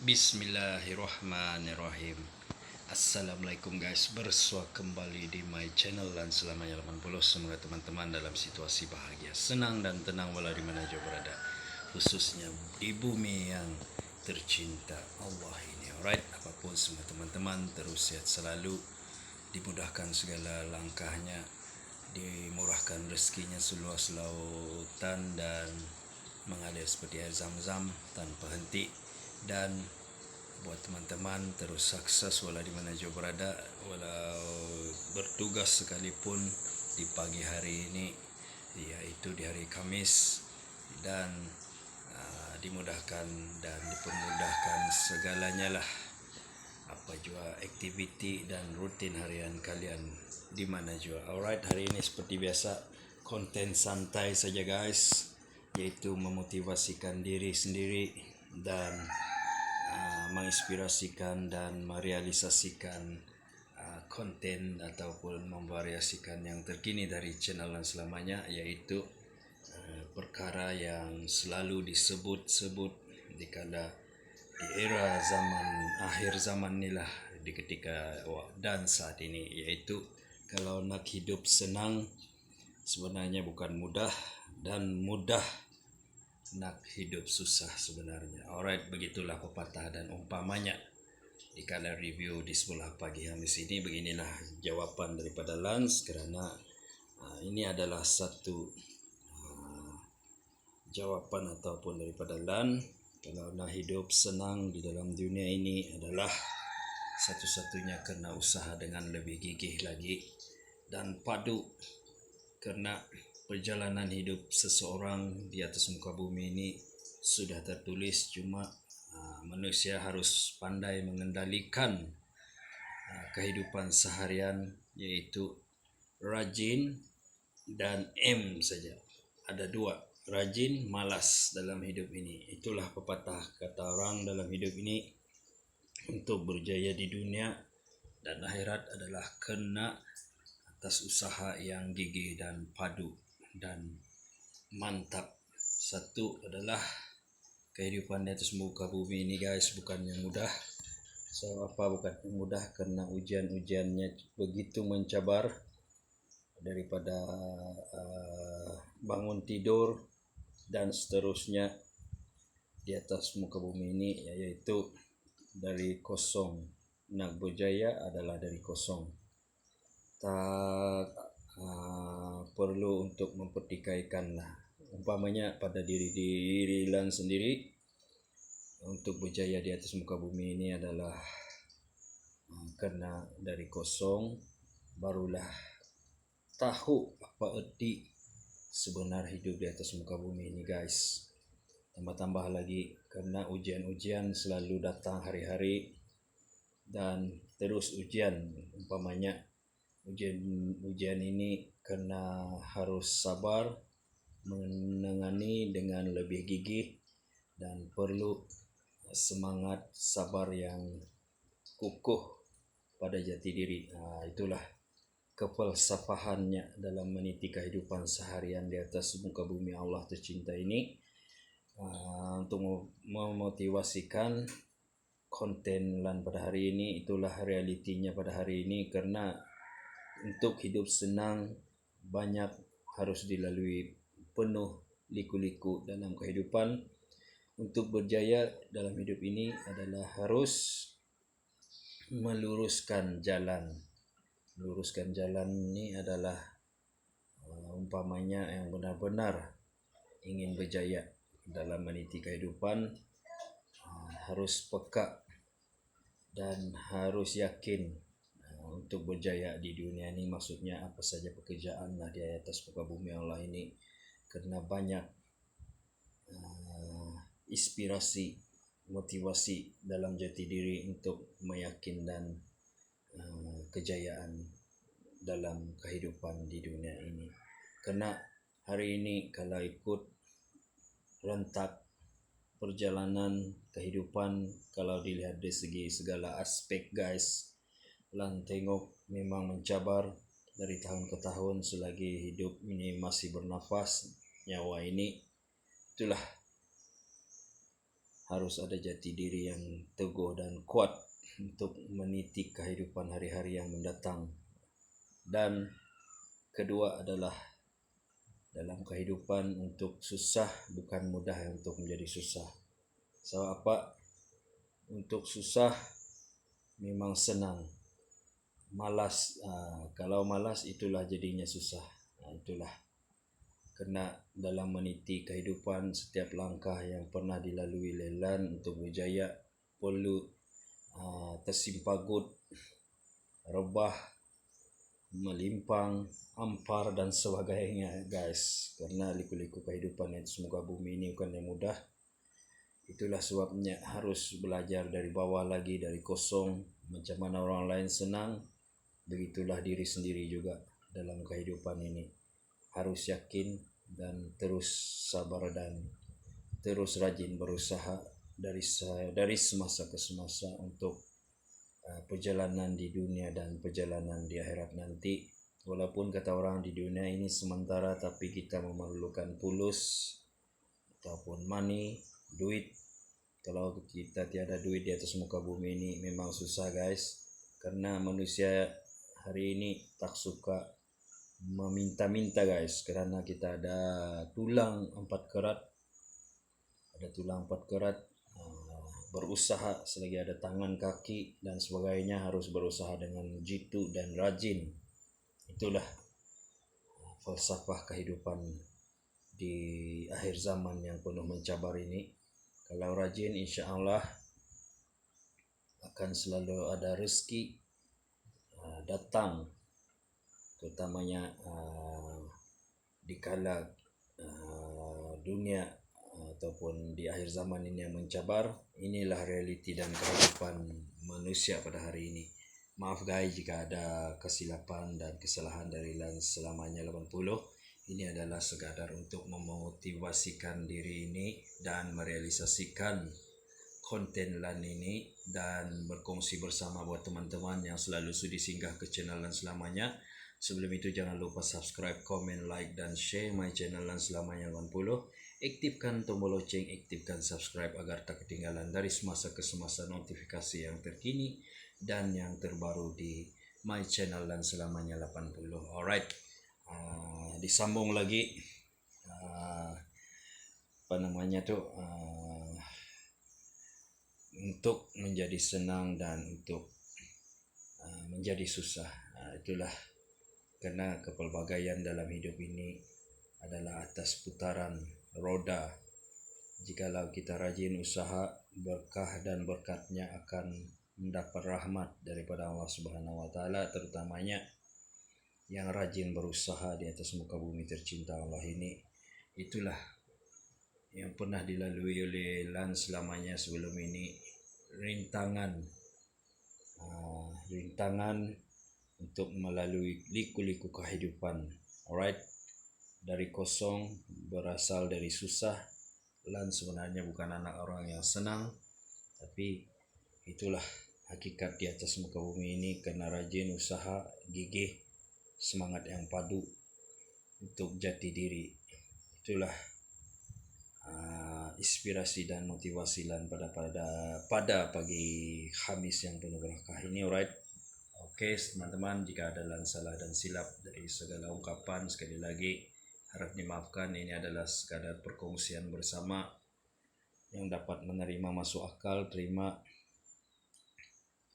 Bismillahirrahmanirrahim. Assalamualaikum guys, bersua kembali di my channel dan selamanya 80. Semoga teman-teman dalam situasi bahagia, senang dan tenang walau di mana jauh berada, khususnya di bumi yang tercinta Allah ini. Alright, apapun semua teman-teman terus sehat selalu, dimudahkan segala langkahnya, dimurahkan rezekinya seluas lautan dan mengalir seperti air zam-zam tanpa henti. Dan buat teman-teman terus sukses walau di mana jauh berada, walau bertugas sekalipun di pagi hari ini, yaitu di hari Kamis, dan dimudahkan dan dipermudahkan segalanya lah, apa juga aktiviti dan rutin harian kalian di mana juga. Alright, hari ini seperti biasa konten santai saja guys, yaitu memotivasikan diri sendiri dan menginspirasikan dan merealisasikan konten ataupun memvariasikan yang terkini dari channel dan selamanya, yaitu perkara yang selalu disebut-sebut dikala di era zaman akhir zaman inilah, di ketika dan saat ini, yaitu kalau nak hidup senang sebenarnya bukan mudah, dan mudah nak hidup susah sebenarnya. Alright, begitulah pepatah dan umpamanya. Di kala review di sebelah pagi Hamis ini, beginilah jawapan daripada Lance, kerana ini adalah satu jawapan ataupun daripada Lance. Kalau nak hidup senang di dalam dunia ini adalah satu-satunya kena usaha dengan lebih gigih lagi dan padu, kerana perjalanan hidup seseorang di atas muka bumi ini sudah tertulis, cuma manusia harus pandai mengendalikan kehidupan seharian, yaitu rajin dan M saja. Ada dua, rajin, malas dalam hidup ini. Itulah pepatah kata orang dalam hidup ini. Untuk berjaya di dunia dan akhirat adalah kena atas usaha yang gigih dan padu dan mantap. Satu adalah kehidupan di atas muka bumi ini guys, bukan yang mudah. So apa bukan yang mudah? Karena ujian-ujiannya begitu mencabar, daripada bangun tidur dan seterusnya di atas muka bumi ini, yaitu dari kosong. Nak berjaya adalah dari kosong. Tak perlu untuk mempertikaikan lah. Umpamanya pada diri Lan sendiri, untuk berjaya di atas muka bumi ini adalah kerana dari kosong barulah tahu apa erti sebenar hidup di atas muka bumi ini guys. Tambah-tambah lagi kerana ujian-ujian selalu datang hari-hari dan terus ujian. Umpamanya ujian ini kena harus sabar, menangani dengan lebih gigih, dan perlu semangat sabar yang kukuh pada jati diri. Itulah kefalsafahannya dalam meniti kehidupan seharian di atas muka bumi Allah tercinta ini. Untuk memotivasikan konten Lan pada hari ini, itulah realitinya pada hari ini. Karena untuk hidup senang banyak harus dilalui, penuh liku-liku dalam kehidupan. Untuk berjaya dalam hidup ini adalah harus meluruskan jalan. Meluruskan jalan ini adalah umpamanya yang benar-benar ingin berjaya dalam meniti kehidupan, harus peka dan harus yakin untuk berjaya di dunia ini. Maksudnya apa saja pekerjaan lah di atas muka bumi Allah ini, kerana banyak inspirasi, motivasi dalam jati diri untuk meyakin dan kejayaan dalam kehidupan di dunia ini. Kerana hari ini kalau ikut rentak perjalanan kehidupan, kalau dilihat dari segi segala aspek guys, Lan tengok memang mencabar dari tahun ke tahun selagi hidup ini masih bernafas, nyawa ini. Itulah harus ada jati diri yang teguh dan kuat untuk meniti kehidupan hari-hari yang mendatang. Dan kedua adalah dalam kehidupan untuk susah bukan mudah untuk menjadi susah. So apa? Untuk susah memang senang. Malas, kalau malas itulah jadinya susah. Itulah kena dalam meniti kehidupan setiap langkah yang pernah dilalui Lelan untuk berjaya perlu tersimpagut, rebah, melimpang, ampar dan sebagainya guys. Karena liku-liku kehidupan yang semoga bumi ini bukan yang mudah. Itulah sebabnya harus belajar dari bawah lagi, dari kosong. Macam mana orang lain senang, begitulah diri sendiri juga dalam kehidupan ini. Harus yakin dan terus sabar dan terus rajin berusaha dari semasa ke semasa untuk perjalanan di dunia dan perjalanan di akhirat nanti. Walaupun kata orang di dunia ini sementara, tapi kita memerlukan fulus ataupun money, duit. Kalau kita tiada duit di atas muka bumi ini memang susah guys. Karena manusia hari ini tak suka meminta-minta guys, karena kita ada tulang 4 kerat, berusaha selagi ada tangan, kaki dan sebagainya harus berusaha dengan jitu dan rajin. Itulah falsafah kehidupan di akhir zaman yang penuh mencabar ini. Kalau rajin insya Allah akan selalu ada rezeki datang, terutamanya di kala dunia ataupun di akhir zaman ini yang mencabar. Inilah realiti dan kehidupan manusia pada hari ini. Maaf guys jika ada kesilapan dan kesalahan dari Lans selamanya 80. Ini adalah sekadar untuk memotivasikan diri ini dan merealisasikan konten LAN ini dan berkongsi bersama buat teman-teman yang selalu sudi singgah ke channel LAN selamanya. Sebelum itu jangan lupa subscribe, komen, like dan share my channel LAN selamanya 80. Aktifkan tombol loceng, aktifkan subscribe agar tak ketinggalan dari semasa ke semasa notifikasi yang terkini dan yang terbaru di my channel LAN selamanya 80. Alright, disambung lagi untuk menjadi senang dan untuk menjadi susah. Itulah karena kepelbagaian dalam hidup ini adalah atas putaran roda. Jikalau kita rajin usaha, berkah dan berkatnya akan mendapat rahmat daripada Allah Subhanahu wa taala, terutamanya yang rajin berusaha di atas muka bumi tercinta Allah ini. Itulah yang pernah dilalui oleh LAN selamanya sebelum ini, rintangan untuk melalui liku-liku kehidupan. Alright, dari kosong berasal dari susah. LAN sebenarnya bukan anak orang yang senang, tapi itulah hakikat di atas muka bumi ini. Karena rajin usaha, gigih, semangat yang padu untuk jati diri. Itulah inspirasi dan motivasi LAN pada pagi Khamis yang penuh berkah ini. Alright, oke teman-teman, jika ada LAN salah dan silap dari segala ungkapan, sekali lagi harap dimaafkan. Ini adalah sekadar perkongsian bersama yang dapat menerima masuk akal, terima.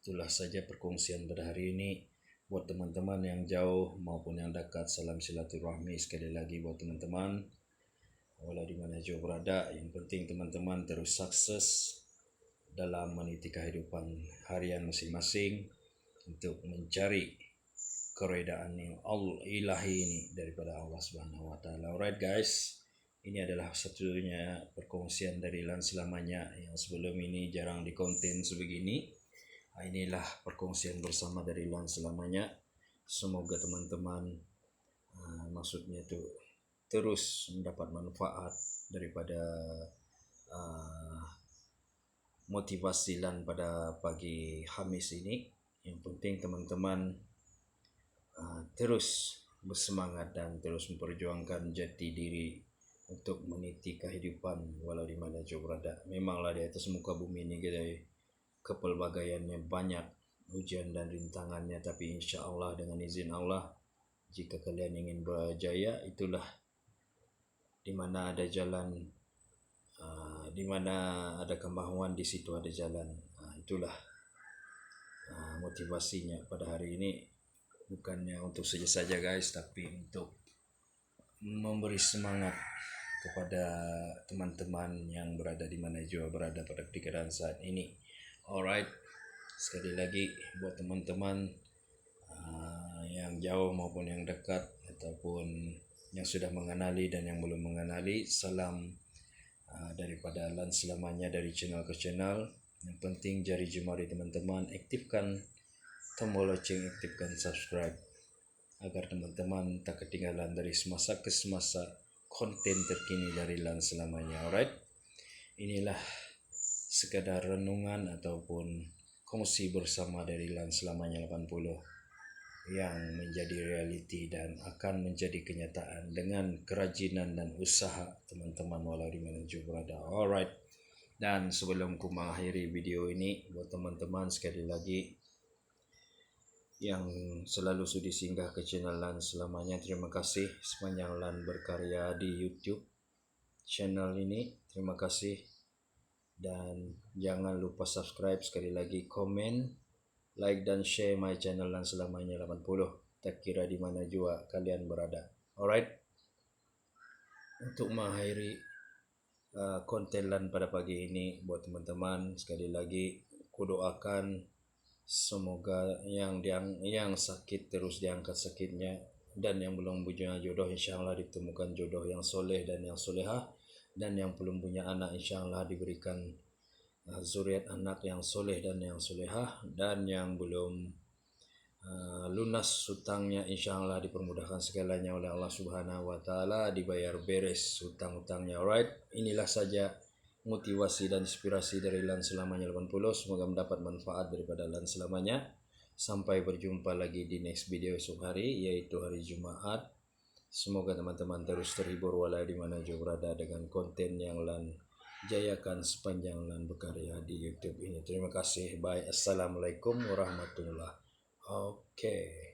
Itulah saja perkongsian pada hari ini. Buat teman-teman yang jauh maupun yang dekat, salam silaturahmi sekali lagi buat teman-teman walau di mana jauh berada. Yang penting teman-teman terus sukses dalam meniti kehidupan harian masing-masing untuk mencari keredaan yang ilahi ini daripada Allah Subhanahu wa taala. Alright guys, ini adalah satunya perkongsian dari LAN selamanya yang sebelum ini jarang di konten sebegini. Inilah perkongsian bersama dari LAN selamanya. Semoga teman-teman maksudnya itu terus mendapat manfaat daripada motivasi LAN pada pagi Khamis ini. Yang penting teman-teman terus bersemangat dan terus memperjuangkan jati diri untuk meniti kehidupan walau di mana jauh berada. Memanglah di atas muka bumi ini kepelbagaiannya banyak ujian dan rintangannya, tapi insya Allah dengan izin Allah, jika kalian ingin berjaya, itulah di mana ada jalan, di mana ada kemahuan, di situ ada jalan. Itulah motivasinya pada hari ini, bukannya untuk saja guys, tapi untuk memberi semangat kepada teman-teman yang berada di mana juga berada pada pikiran saat ini. Alright, sekali lagi buat teman-teman yang jauh maupun yang dekat ataupun yang sudah mengenali dan yang belum mengenali, salam daripada Lan selamanya dari channel ke channel. Yang penting jari jemari teman-teman, aktifkan tombol lonceng, aktifkan subscribe agar teman-teman tak ketinggalan dari semasa ke semasa konten terkini dari Lan selamanya. Alright, inilah sekadar renungan ataupun kongsi bersama dari Lan selamanya 80 yang menjadi realiti dan akan menjadi kenyataan dengan kerajinan dan usaha teman-teman walau di mana juga berada. Alright, dan sebelum ku mengakhiri video ini, buat teman-teman sekali lagi yang selalu sudi singgah ke channel Lan selamanya, terima kasih sepanjang Lan berkarya di YouTube channel ini. Terima kasih, dan jangan lupa subscribe, sekali lagi komen, like dan share my channel Lan selamanya 80, tak kira di mana juga kalian berada. Alright, untuk mengakhiri konten Lan pada pagi ini, buat teman-teman sekali lagi ku doakan semoga yang sakit terus diangkat sakitnya, dan yang belum punya jodoh insya Allah ditemukan jodoh yang soleh dan yang solehah, dan yang belum punya anak insya Allah diberikan zuriat anak yang soleh dan yang solehah, dan yang belum lunas hutangnya insya Allah dipermudahkan segalanya oleh Allah Subhanahu wa Ta'ala, dibayar beres hutang-hutangnya. Alright, inilah saja motivasi dan inspirasi dari Lan selamanya 80. Semoga mendapat manfaat daripada Lan selamanya. Sampai berjumpa lagi di next video esok hari, yaitu hari Jumat. Semoga teman-teman terus terhibur walau di mana juga berada dengan konten yang Lan jayakan sepanjang Lan berkarya di YouTube ini. Terima kasih. Bye. Assalamualaikum warahmatullahi wabarakatuh. Okay.